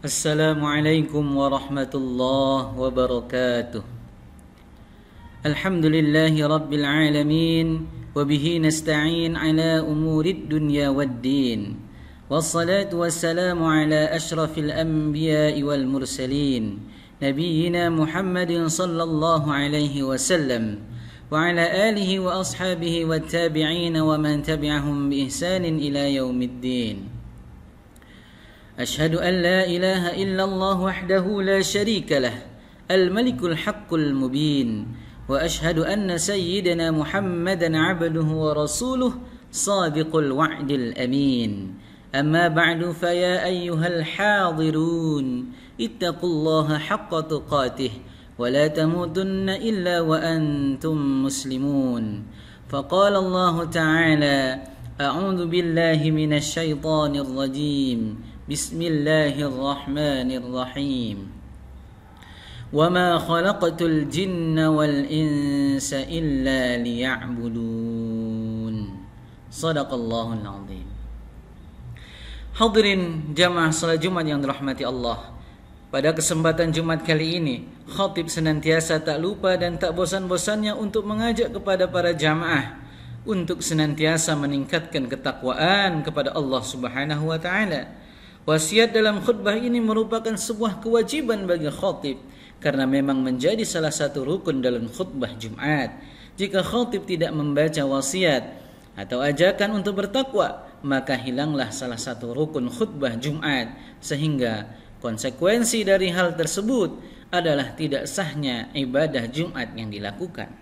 Assalamualaikum warahmatullahi wabarakatuh. Alhamdulillahi rabbil alamin, wabihi nasta'in ala umurid dunya waddin. Wassalatu wassalamu ala ashrafil anbiya'i wal mursalin, nabiyyina Muhammadin sallallahu alaihi wasallam, wa ala alihi wa ashabihi wat tabi'in wa man tabi'ahum bi ihsanin ila yaumiddin. أشهد أن لا إله إلا الله وحده لا شريك له الملك الحق المبين وأشهد أن سيدنا محمدا عبده ورسوله صادق الوعد الأمين أما بعد فيا أيها الحاضرون اتقوا الله حق تقاته ولا تموتن إلا وأنتم مسلمون فقال الله تعالى أعوذ بالله من الشيطان الرجيم بسم الله الرحمن الرحيم وما خلقت الجن والإنس إلا ليعبدون صدق الله العظيم. Hadirin jamaah salat Jumat yang dirahmati Allah. Pada kesempatan Jumat kali ini, khatib senantiasa tak lupa dan tak bosan-bosannya untuk mengajak kepada para jamaah untuk senantiasa meningkatkan ketakwaan kepada Allah Subhanahu wa taala. Wasiat dalam khutbah ini merupakan sebuah kewajiban bagi khatib karena memang menjadi salah satu rukun dalam khutbah Jumat. Jika khatib tidak membaca wasiat atau ajakan untuk bertakwa, maka hilanglah salah satu rukun khutbah Jumat, sehingga konsekuensi dari hal tersebut adalah tidak sahnya ibadah Jumat yang dilakukan.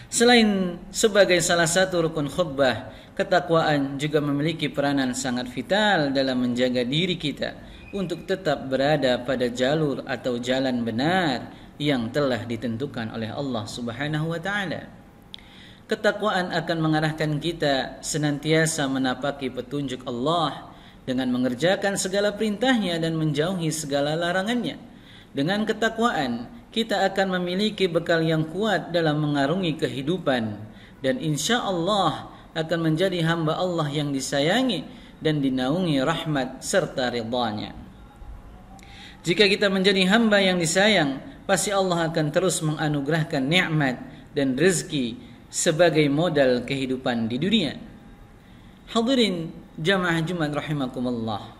Selain sebagai salah satu rukun khutbah, ketakwaan juga memiliki peranan sangat vital dalam menjaga diri kita untuk tetap berada pada jalur atau jalan benar yang telah ditentukan oleh Allah Subhanahu wa taala. Ketakwaan akan mengarahkan kita senantiasa menapaki petunjuk Allah dengan mengerjakan segala perintahnya dan menjauhi segala larangannya. Dengan ketakwaan, kita akan memiliki bekal yang kuat dalam mengarungi kehidupan dan insya Allah akan menjadi hamba Allah yang disayangi dan dinaungi rahmat serta ridhanya. Jika kita menjadi hamba yang disayang, pasti Allah akan terus menganugerahkan nikmat dan rezeki sebagai modal kehidupan di dunia. Hadirin jamaah Jumat rahimakumullah.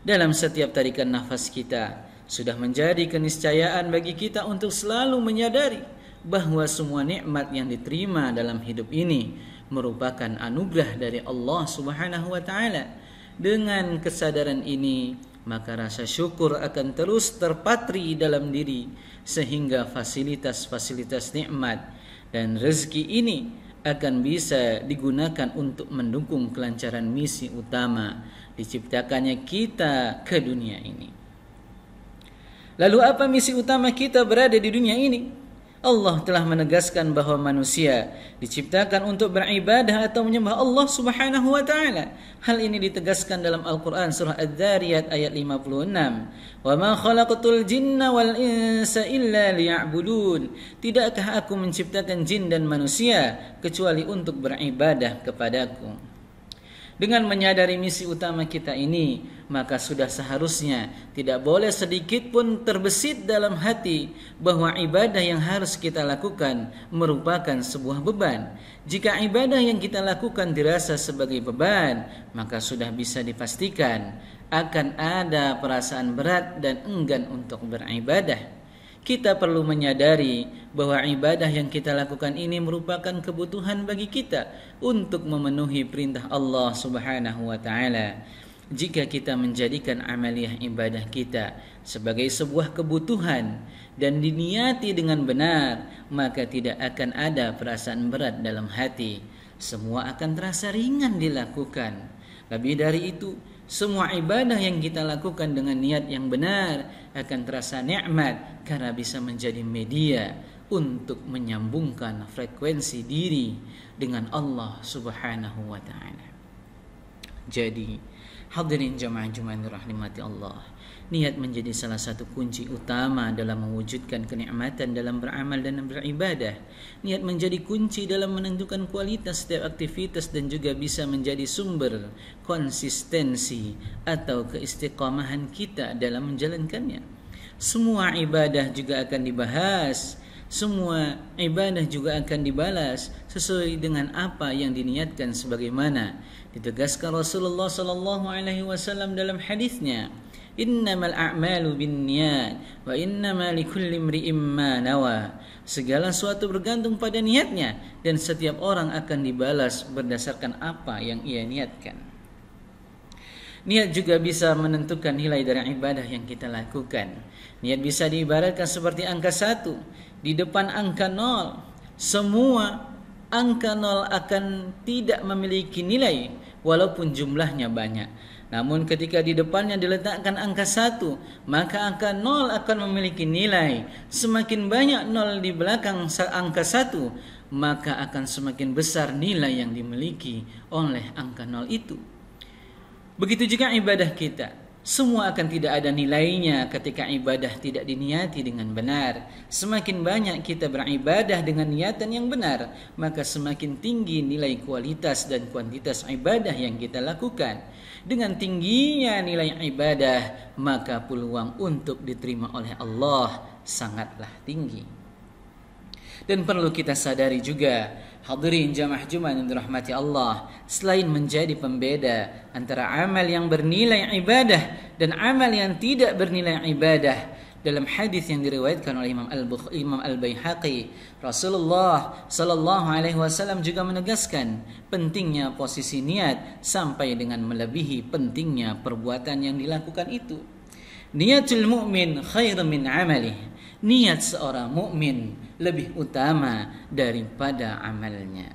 Dalam setiap tarikan nafas kita sudah menjadi keniscayaan bagi kita untuk selalu menyadari bahwa semua nikmat yang diterima dalam hidup ini merupakan anugerah dari Allah Subhanahu wa taala. Dengan kesadaran ini, maka rasa syukur akan terus terpatri dalam diri sehingga fasilitas-fasilitas nikmat dan rezeki ini akan bisa digunakan untuk mendukung kelancaran misi utama diciptakannya kita ke dunia ini. Lalu apa misi utama kita berada di dunia ini? Allah telah menegaskan bahwa manusia diciptakan untuk beribadah atau menyembah Allah Subhanahu wa taala. Hal ini ditegaskan dalam Al-Qur'an surah Adz-Dzariyat ayat 56. "Wa ma khalaqtul jinna wal insa illa liya'budun." Tidakkah aku menciptakan jin dan manusia kecuali untuk beribadah kepadaku? Dengan menyadari misi utama kita ini, maka sudah seharusnya tidak boleh sedikit pun terbesit dalam hati bahwa ibadah yang harus kita lakukan merupakan sebuah beban. Jika ibadah yang kita lakukan dirasa sebagai beban, maka sudah bisa dipastikan akan ada perasaan berat dan enggan untuk beribadah. Kita perlu menyadari bahwa ibadah yang kita lakukan ini merupakan kebutuhan bagi kita untuk memenuhi perintah Allah Subhanahu wa taala. Jika kita menjadikan amaliyah ibadah kita sebagai sebuah kebutuhan dan diniati dengan benar, maka tidak akan ada perasaan berat dalam hati. Semua akan terasa ringan dilakukan. Lebih dari itu, semua ibadah yang kita lakukan dengan niat yang benar akan terasa nikmat karena bisa menjadi media untuk menyambungkan frekuensi diri dengan Allah Subhanahu wa taala. Jadi, Hadirin jamaah Jumat rahimati Allah. Niat menjadi salah satu kunci utama dalam mewujudkan kenikmatan dalam beramal dan beribadah. Niat menjadi kunci dalam menentukan kualitas setiap aktivitas dan juga bisa menjadi sumber konsistensi atau keistiqamahan kita dalam menjalankannya. Semua ibadah juga akan dibahas. Semua ibadah juga akan dibalas sesuai dengan apa yang diniatkan, sebagaimana ditegaskan Rasulullah sallallahu alaihi wasallam dalam hadisnya, innamal a'malu binniyat wa innama likulli imri'in ma nawa. Segala sesuatu bergantung pada niatnya dan setiap orang akan dibalas berdasarkan apa yang ia niatkan. Niat juga bisa menentukan nilai dari ibadah yang kita lakukan. Niat bisa diibaratkan seperti angka 1 di depan angka 0. Semua angka 0 akan tidak memiliki nilai walaupun jumlahnya banyak. Namun ketika di depannya diletakkan angka 1, maka angka 0 akan memiliki nilai. Semakin banyak 0 di belakang angka 1, maka akan semakin besar nilai yang dimiliki oleh angka 0 itu. Begitu juga ibadah kita. Semua akan tidak ada nilainya ketika ibadah tidak diniati dengan benar. Semakin banyak kita beribadah dengan niatan yang benar, maka semakin tinggi nilai kualitas dan kuantitas ibadah yang kita lakukan. Dengan tingginya nilai ibadah, maka peluang untuk diterima oleh Allah sangatlah tinggi. Dan perlu kita sadari juga, hadirin jamaah Jumat yang dirahmati Allah, selain menjadi pembeda antara amal yang bernilai ibadah dan amal yang tidak bernilai ibadah, dalam hadis yang diriwayatkan oleh Imam Al-Baihaqi, Rasulullah sallallahu alaihi wasallam juga menegaskan pentingnya posisi niat sampai dengan melebihi pentingnya perbuatan yang dilakukan itu. Niatul mu'min khairun min amalih. Niat seorang mukmin lebih utama daripada amalnya.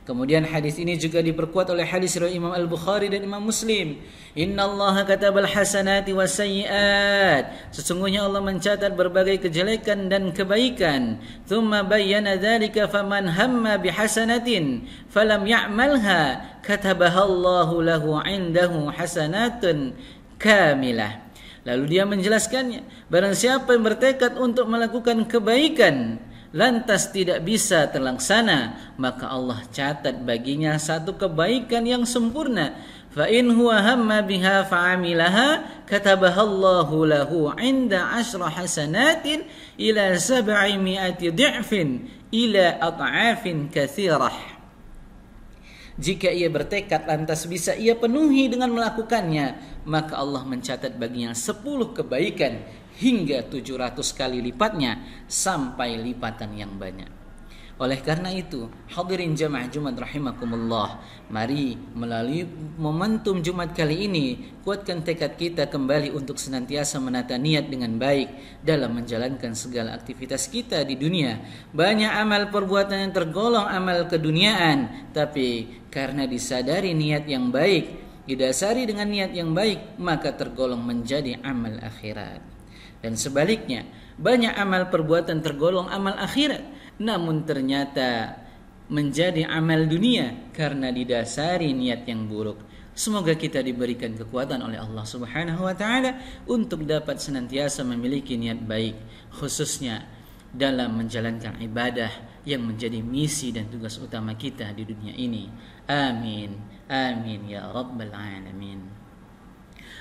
Kemudian hadis ini juga diperkuat oleh hadis riwayat Imam Al-Bukhari dan Imam Muslim. Innallaha katabal hasanati wasayyi'at. Sesungguhnya Allah mencatat berbagai kejelekan dan kebaikan. Tsumma bayyana dzalika faman hamma bihasanatin falam ya'malha katabaha Allahu lahu 'indahu hasanatun kamilah. Lalu dia menjelaskannya, barang siapa yang bertekad untuk melakukan kebaikan lantas tidak bisa terlaksana, maka Allah catat baginya satu kebaikan yang sempurna. Fa in huwa hamma biha fa'amilaha katabaha Allahu lahu 'inda 'ashra hasanatin ila 700 dhi'fin ila at'afin katsirah. Jika ia bertekad lantas bisa ia penuhi dengan melakukannya, maka Allah mencatat baginya 10 kebaikan hingga 700 kali lipatnya sampai lipatan yang banyak. Oleh karena itu, hadirin jamaah Jumat rahimakumullah, mari melalui momentum Jumat kali ini kuatkan tekad kita kembali untuk senantiasa menata niat dengan baik dalam menjalankan segala aktivitas kita di dunia. Banyak amal perbuatan yang tergolong amal keduniaan, tapi karena disadari niat yang baik, didasari dengan niat yang baik, maka tergolong menjadi amal akhirat. Dan sebaliknya, banyak amal perbuatan tergolong amal akhirat, namun ternyata menjadi amal dunia karena didasari niat yang buruk. Semoga kita diberikan kekuatan oleh Allah Subhanahu wa taala untuk dapat senantiasa memiliki niat baik, khususnya dalam menjalankan ibadah yang menjadi misi dan tugas utama kita di dunia ini. Amin. Amin ya rabbal alamin.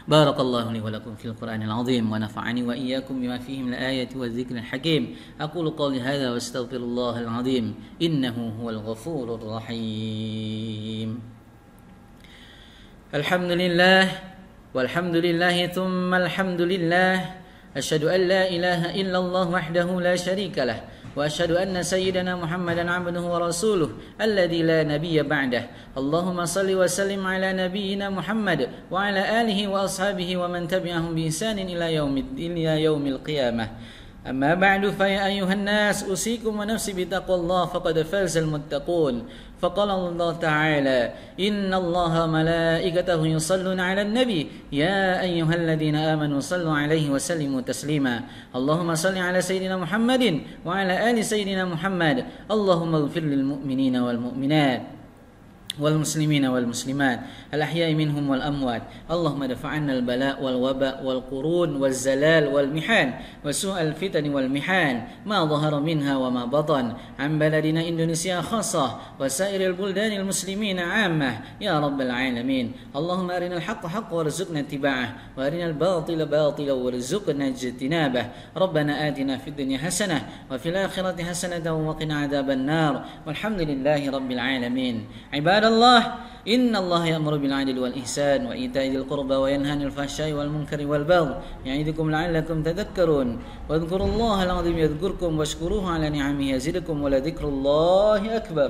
بارك الله لي ولكم في القرآن العظيم ونفعني وإياكم بما فيه من الآيات والذكر الحكيم. أقول قولي هذا واستغفر الله العظيم إنه هو الغفور الرحيم. الحمد لله والحمد لله ثم الحمد لله. أشهد أن لا إله إلا الله وحده لا شريك له وأشهد أن سيدنا محمدا عبده ورسوله الذي لا نبي بعده. اللهم صل وسلم على نبينا محمد وعلى آله وأصحابه ومن تبعهم بإحسان إلى يوم القيامة. أما بعد فيا أيها الناس أوصيكم ونفسي بتقوى الله فقد فاز المتقون. فقال الله تعالى إن الله ملائكته يصلون على النبي يا أيها الذين آمنوا صلوا عليه وسلموا تسليما. اللهم صل على سيدنا محمد وعلى آل سيدنا محمد. اللهم اغفر للمؤمنين والمؤمنات والمسلمين والمسلمات الأحياء منهم والأموات. اللهم ادفع عنا البلاء والوباء والقرون والزلال والمحن وسوء الفتن والمحن ما ظهر منها وما بطن عن بلدنا إندونيسيا خاصة وسائر البلدان المسلمين عامة يا رب العالمين. اللهم أرنا الحق حقا وارزقنا اتباعه وأرنا الباطل باطلا وارزقنا اجتنابه. ربنا آتنا في الدنيا حسنة وفي الآخرة حسنة وقنا عذاب النار والحمد لله رب العالمين. عباد الله إن الله يأمر بالعدل والإحسان وإيتاء ذي القربى وينهى عن الفحشاء والمنكر والبغي يعظكم لعلكم تذكرون واذكروا الله العظيم يذكركم واشكروه على نعمه يزدكم ولذكر الله أكبر.